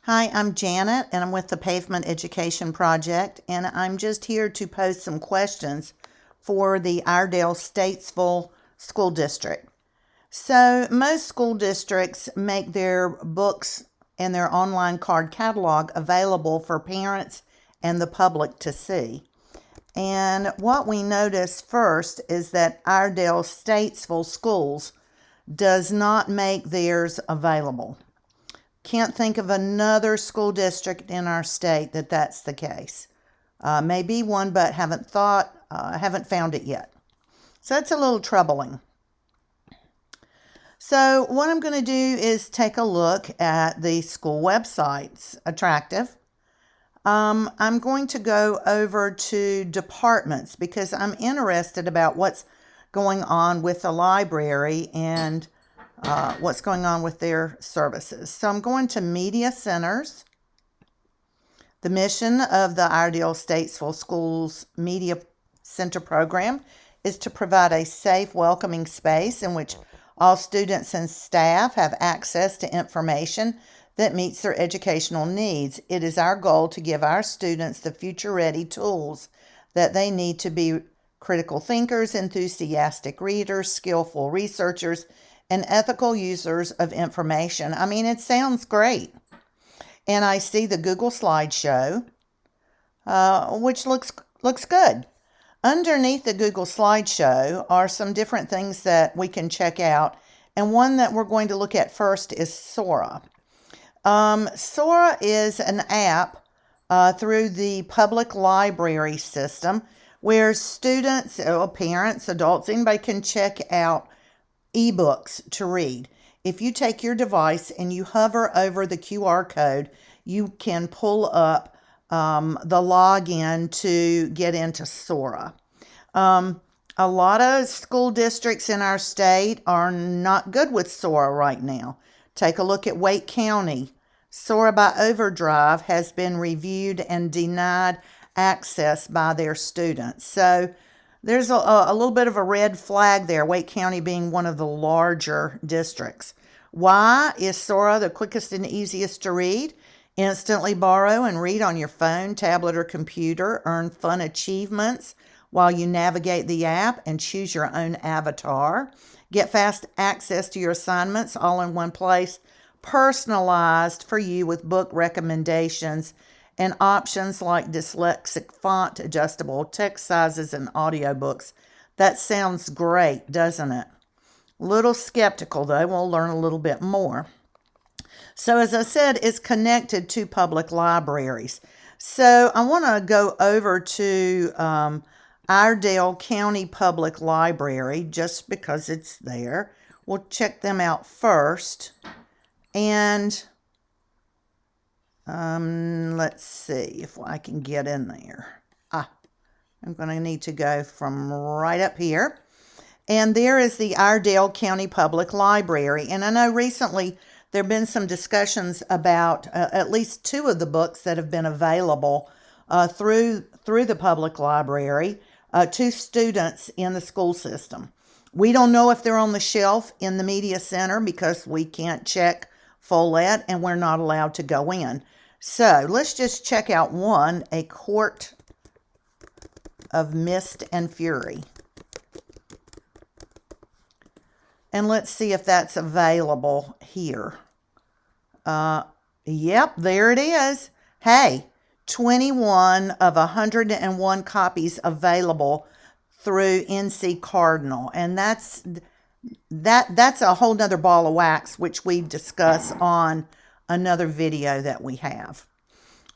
Hi, I'm Janet, and I'm with the Pavement Education Project, and I'm just here to post some questions for the Iredell Statesville School District. So, most school districts make their books and their online card catalog available for parents and the public to see. And what we notice first is that Iredell Statesville Schools does not make theirs available. Can't think of another school district in our state that's the case. Maybe one, but haven't found it yet. So it's a little troubling. So what I'm going to do is take a look at the school websites. Attractive. I'm going to go over to departments because I'm interested about what's going on with the library and what's going on with their services. So I'm going to Media Centers. The mission of the Iredell Statesville Schools Media Center program is to provide a safe, welcoming space in which all students and staff have access to information that meets their educational needs. It is our goal to give our students the future-ready tools that they need to be critical thinkers, enthusiastic readers, skillful researchers, and ethical users of information. I mean, it sounds great. And I see the Google slideshow, which looks good. Underneath the Google slideshow are some different things that we can check out. And one that we're going to look at first is Sora. Sora is an app through the public library system where students, parents, adults, anybody can check out ebooks to read. If you take your device and you hover over the QR code, you can pull up the login to get into Sora. A lot of school districts in our state are not good with Sora right now. Take a look at Wake County. Sora by Overdrive has been reviewed and denied access by their students. So there's a little bit of a red flag there, Wake County being one of the larger districts. Why is Sora the quickest and easiest to read? Instantly borrow and read on your phone, tablet, or computer. Earn fun achievements while you navigate the app and choose your own avatar. Get fast access to your assignments all in one place, personalized for you with book recommendations and options like dyslexic font, adjustable text sizes, and audiobooks. That sounds great, doesn't it? Little skeptical, though. We'll learn a little bit more. So as I said, it's connected to public libraries. So I want to go over to Iredell County Public Library just because it's there. We'll check them out first. And let's see if I can get in there. I'm going to need to go from right up here. And there is the Iredell County Public Library. And I know recently there have been some discussions about at least two of the books that have been available through the public library to students in the school system. We don't know if they're on the shelf in the media center because we can't check Follett and we're not allowed to go in. So let's just check out one, A Court of Mist and Fury. And let's see if that's available here. Yep, there it is. Hey, 21 of 101 copies available through NC Cardinal. And that's a whole nother ball of wax, which we discuss on another video that we have.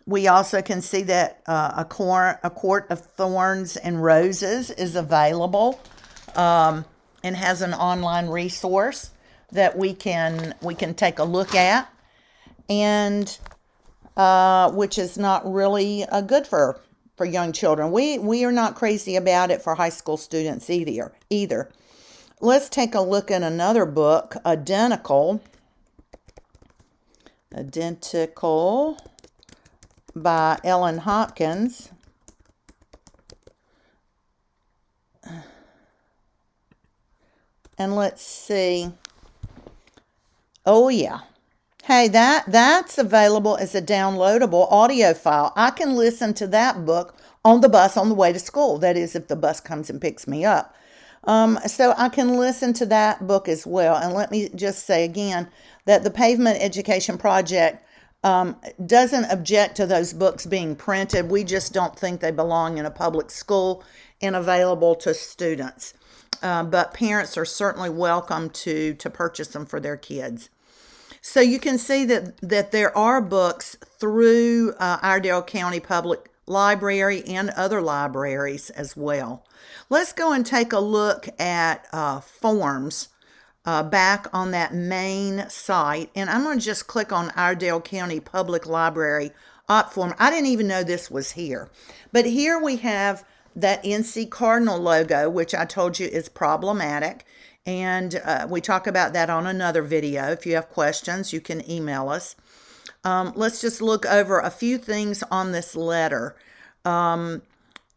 We also can see that a Court of Thorns and Roses is available and has an online resource that we can take a look at, and which is not really good for young children. We are not crazy about it for high school students either. Let's take a look at another book, Identical by Ellen Hopkins. And let's see. Oh, yeah. Hey, that's available as a downloadable audio file. I can listen to that book on the bus on the way to school. That is, if the bus comes and picks me up. So I can listen to that book as well. And let me just say again that the Pavement Education Project doesn't object to those books being printed. We just don't think they belong in a public school and available to students. But parents are certainly welcome to purchase them for their kids. So you can see that there are books through Iredell County Public Library and other libraries as well. Let's go and take a look at forms back on that main site. And I'm going to just click on Iredell County Public Library opt form. I didn't even know this was here. But here we have that NC Cardinal logo, which I told you is problematic. And we talk about that on another video. If you have questions, you can email us. Let's just look over a few things on this letter.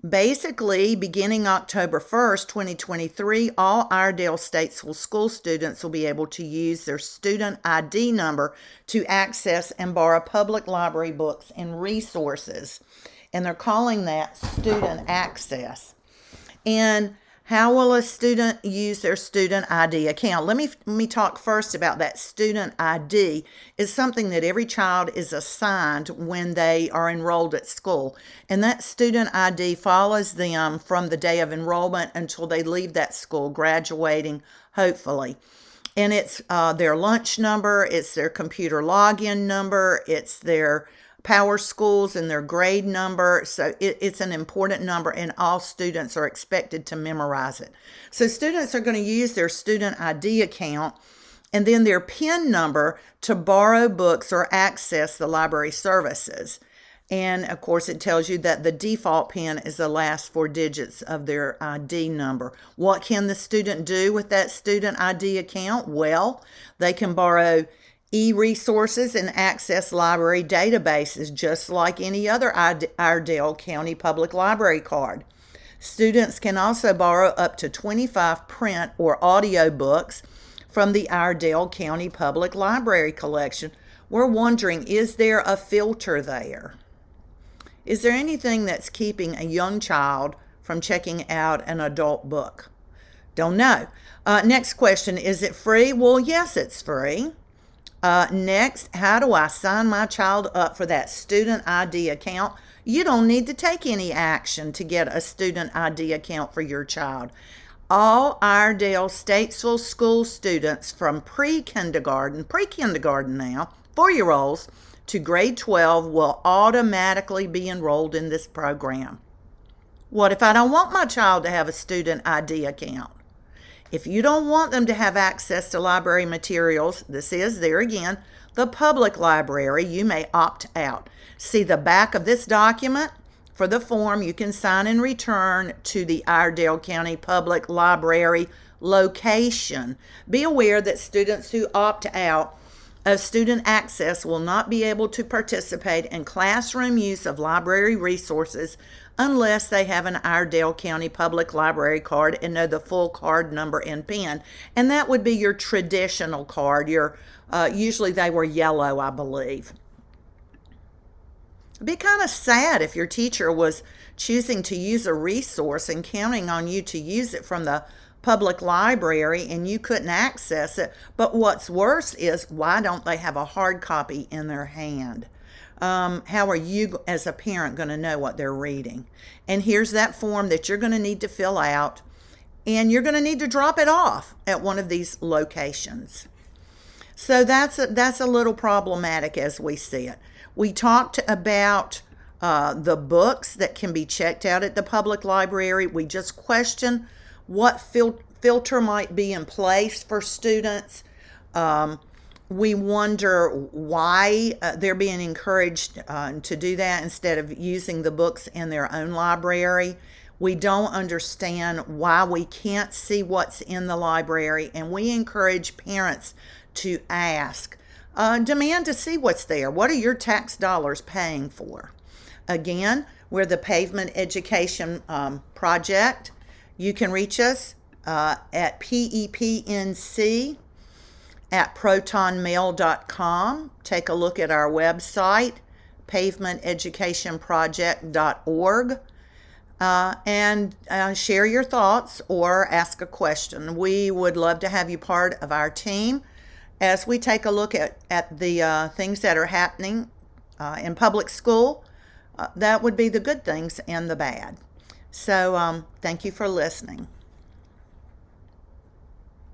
Basically, beginning October 1st, 2023, all Iredell Statesville School students will be able to use their student ID number to access and borrow public library books and resources. And they're calling that StudentAccess. And how will a student use their student ID account? Let me talk first about that. Student ID is something that every child is assigned when they are enrolled at school. And that student ID follows them from the day of enrollment until they leave that school, graduating, hopefully. And it's their lunch number, it's their computer login number, it's their Power Schools and their grade number. So it's an important number, and all students are expected to memorize it. So students are going to use their student ID account and then their PIN number to borrow books or access the library services. And of course, it tells you that the default PIN is the last 4 digits of their ID number. What can the student do with that student ID account? Well, they can borrow e-resources and access library databases just like any other Iredell County Public Library card. Students can also borrow up to 25 print or audio books from the Iredell County Public Library collection. We're wondering, is there a filter there? Is there anything that's keeping a young child from checking out an adult book? Don't know. Next question, is it free? Well, yes, it's free. Next, how do I sign my child up for that student ID account? You don't need to take any action to get a student ID account for your child. All Iredell Statesville School students from pre-kindergarten now, 4-year-olds to grade 12 will automatically be enrolled in this program. What if I don't want my child to have a student ID account? If you don't want them to have access to library materials, this is, there again, the public library, you may opt out. See the back of this document for the form you can sign and return to the Iredell County Public Library location. Be aware that students who opt out of StudentAccess will not be able to participate in classroom use of library resources unless they have an Iredell County Public Library card and know the full card number and PIN. And that would be your traditional card. Usually they were yellow, I believe. It'd be kind of sad if your teacher was choosing to use a resource and counting on you to use it from the public library and you couldn't access it. But what's worse is, why don't they have a hard copy in their hand? How are you as a parent going to know what they're reading? And here's that form that you're going to need to fill out, and you're going to need to drop it off at one of these locations. So that's a little problematic as we see it. We talked about the books that can be checked out at the public library. We just question what filter might be in place for students. We wonder why they're being encouraged to do that instead of using the books in their own library. We don't understand why we can't see what's in the library, and we encourage parents to ask. Demand to see what's there. What are your tax dollars paying for? Again, we're the Pavement Education Project. You can reach us at PEPNC at protonmail.com. Take a look at our website, pavementeducationproject.org, and share your thoughts or ask a question. We would love to have you part of our team as we take a look at the things that are happening in public school. That would be the good things and the bad. So thank you for listening.